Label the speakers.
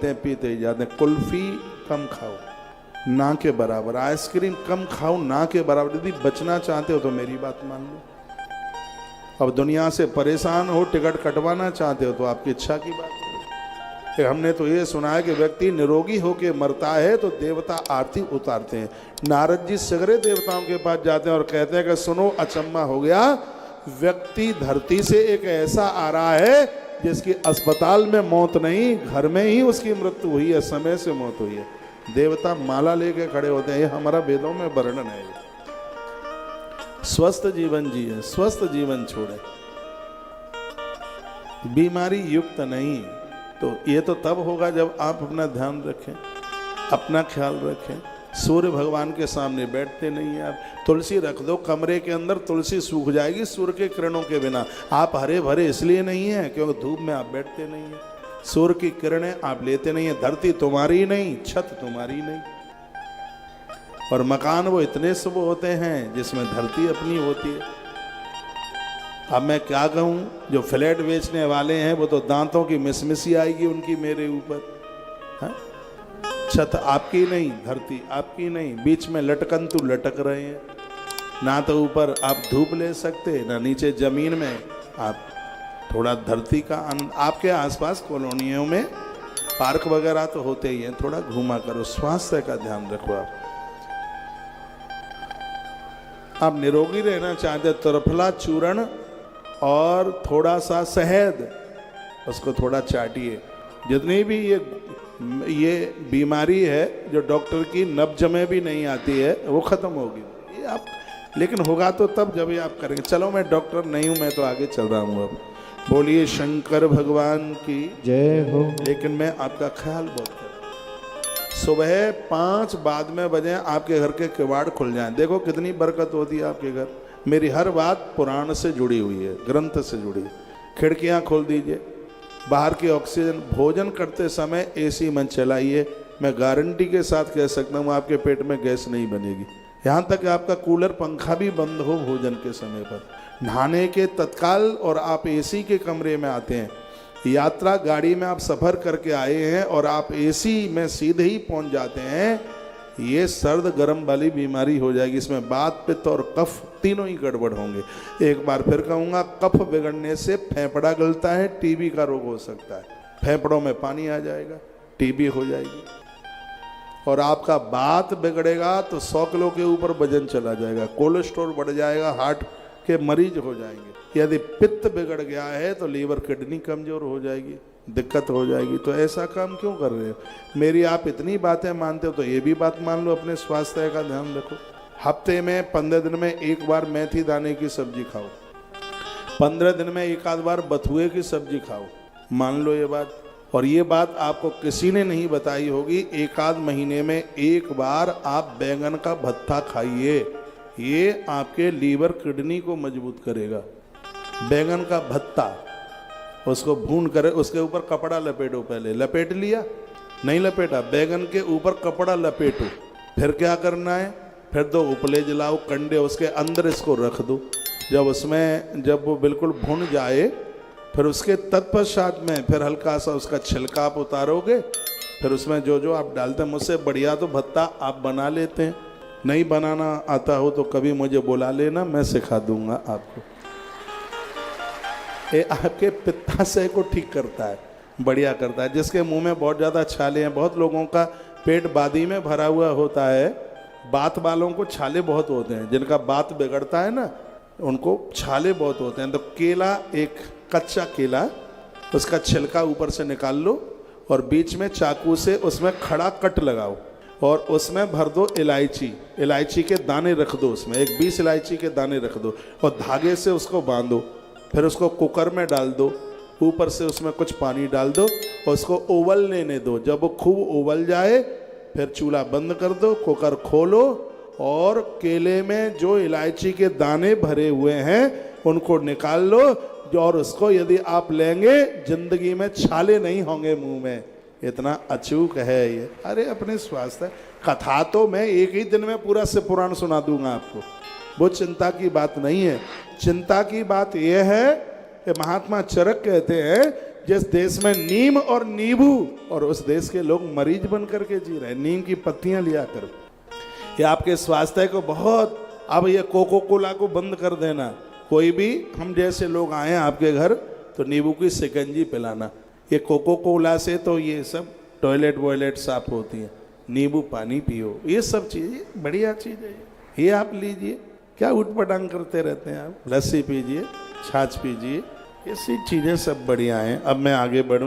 Speaker 1: जाते हैं, पीते ही जाते हैं। कुल्फी कम खाओ, ना के बराबर। आइसक्रीम कम खाओ, ना के बराबर। यदि बचना चाहते हो तो मेरी बात मान लो। अब दुनिया से परेशान हो, टिकट कटवाना चाहते हो तो आपकी इच्छा की बात है। हमने तो ये सुना है कि व्यक्ति निरोगी होके मरता है तो देवता आरती उतारते हैं। नारद जी सगरे देवताओं के पास जाते हैं और कहते हैं कि सुनो, अचम्मा हो गया, व्यक्ति धरती से एक ऐसा आ रहा है जिसकी अस्पताल में मौत नहीं, घर में ही उसकी मृत्यु हुई है, समय से मौत हुई है। देवता माला लेके खड़े होते हैं। ये हमारा वेदों में वर्णन है। स्वस्थ जीवन जिए, स्वस्थ जीवन छोड़े, बीमारी युक्त नहीं। तो ये तो तब होगा जब आप अपना ध्यान रखें, अपना ख्याल रखें। सूर्य भगवान के सामने बैठते नहीं हैं आप। तुलसी रख दो कमरे के अंदर, तुलसी सूख जाएगी सूर्य के किरणों के बिना। आप हरे भरे इसलिए नहीं हैं क्योंकि धूप में आप बैठते नहीं हैं, सूर्य की किरणें आप लेते नहीं हैं। धरती तुम्हारी नहीं, छत तुम्हारी नहीं, और मकान वो इतने शुभ होते हैं जिसमें धरती अपनी होती है। अब मैं क्या कहूँ, जो फ्लैट बेचने वाले हैं वो तो दांतों की मिसमिसी आएगी उनकी मेरे ऊपर। हाँ, छत आपकी नहीं, धरती आपकी नहीं, बीच में लटकन तू लटक रहे हैं। ना तो ऊपर आप धूप ले सकते, ना नीचे जमीन में आप थोड़ा धरती का आनंद। आपके आसपास कॉलोनियों में पार्क वगैरह तो होते ही हैं, थोड़ा घूमा करो, स्वास्थ्य का ध्यान रखो। आप निरोगी रहना चाहते, तरफला चूर्ण और थोड़ा सा शहद, उसको थोड़ा चाटिए। जितनी भी ये बीमारी है जो डॉक्टर की नब्ज में भी नहीं आती है, वो खत्म होगी। ये आप, लेकिन होगा तो तब जब ये आप करेंगे। चलो मैं डॉक्टर नहीं हूं, मैं तो आगे चल रहा हूं। अब बोलिए शंकर भगवान की
Speaker 2: जय हो।
Speaker 1: लेकिन मैं आपका ख्याल बहुत करूं। सुबह 5 बाद में बजे आपके घर के किवाड़ खुल जाएं। देखो कितनी बरकत होती है आपके घर। मेरी हर बात पुराण से जुड़ी हुई है, ग्रंथ से जुड़ी है। खिड़कियां खोल दीजिए, बाहर की ऑक्सीजन। भोजन करते समय एसी मत चलाइए। मैं गारंटी के साथ कह सकता हूँ आपके पेट में गैस नहीं बनेगी। यहाँ तक कि आपका कूलर पंखा भी बंद हो भोजन के समय पर। नहाने के तत्काल और आप एसी के कमरे में आते हैं, यात्रा गाड़ी में आप सफ़र करके आए हैं और आप एसी में सीधे ही पहुँच जाते हैं, ये सर्द गर्म वाली बीमारी हो जाएगी। इसमें बात, पित्त और कफ तीनों ही गड़बड़ होंगे। एक बार फिर कहूँगा, कफ बिगड़ने से फेफड़ा गलता है, टीबी का रोग हो सकता है। फेफड़ों में पानी आ जाएगा, टीबी हो जाएगी। और आपका बात बिगड़ेगा तो 100 किलो के ऊपर वजन चला जाएगा, कोलेस्ट्रॉल बढ़ जाएगा, हार्ट के मरीज हो जाएंगे। यदि पित्त बिगड़ गया है तो लीवर किडनी कमजोर हो जाएगी, दिक्कत हो जाएगी। तो ऐसा काम क्यों कर रहे हो? मेरी आप इतनी बातें मानते हो तो ये भी बात मान लो, अपने स्वास्थ्य का ध्यान रखो। हफ्ते में 15 दिन में एक बार मेथी दाने की सब्जी खाओ, 15 दिन में एक आध बार बथुए की सब्जी खाओ। मान लो ये बात। और ये बात आपको किसी ने नहीं बताई होगी, एक आध महीने में एक बार आप बैंगन का भत्ता खाइए। ये आपके लीवर किडनी को मजबूत करेगा। बैंगन का भत्ता, उसको भून कर उसके ऊपर कपड़ा लपेटो। पहले लपेट लिया, नहीं लपेटा, बैंगन के ऊपर कपड़ा लपेटो। फिर क्या करना है, फिर 2 उपले जलाओ, कंडे उसके अंदर इसको रख दो। जब वो बिल्कुल भुन जाए, फिर उसके तत्पश्चात में फिर हल्का सा उसका छिलका आप उतारोगे। फिर उसमें जो जो आप डालते हैं, मुझसे बढ़िया तो भत्ता आप बना लेते हैं। नहीं बनाना आता हो तो कभी मुझे बुला लेना, मैं सिखा दूंगा आपको। ये आपके पित्ताशय को ठीक करता है, बढ़िया करता है। जिसके मुंह में बहुत ज़्यादा छाले हैं, बहुत लोगों का पेट बादी में भरा हुआ होता है। बात वालों को छाले बहुत होते हैं, जिनका बात बिगड़ता है ना, उनको छाले बहुत होते हैं। तो केला, एक कच्चा केला, उसका छिलका ऊपर से निकाल लो और बीच में चाकू से उसमें खड़ा कट लगाओ और उसमें भर दो इलायची। इलायची के दाने रख दो, उसमें एक 20 इलायची के दाने रख दो और धागे से उसको बांधो। फिर उसको कुकर में डाल दो, ऊपर से उसमें कुछ पानी डाल दो और उसको उबल लेने दो। जब वो खूब उबल जाए फिर चूल्हा बंद कर दो, कुकर खोलो और केले में जो इलायची के दाने भरे हुए हैं उनको निकाल लो। और उसको यदि आप लेंगे, जिंदगी में छाले नहीं होंगे मुंह में। इतना अचूक है ये। अरे अपने स्वास्थ्य कथा तो मैं एक ही दिन में पूरा से पुराण सुना दूंगा आपको, वो चिंता की बात नहीं है। चिंता की बात यह है कि महात्मा चरक कहते हैं जिस देश में नीम और नींबू, और उस देश के लोग मरीज बन करके जी रहे हैं नीम की पत्तियां लिया कर। ये आपके स्वास्थ्य को बहुत, अब ये कोको कोला को बंद कर देना। कोई भी हम जैसे लोग आए आपके घर तो नींबू की शिकंजी पिलाना। ये कोको कोला से तो ये सब टॉयलेट वॉयलेट साफ होती है, नींबू पानी पियो, ये सब चीज़ बढ़िया चीज़ है। ये आप लीजिए, क्या उठपटांग करते रहते हैं आप। लस्सी पीजिए, छाछ पीजिए, ये सी चीज़ें सब बढ़िया हैं। अब मैं आगे बढ़ूं।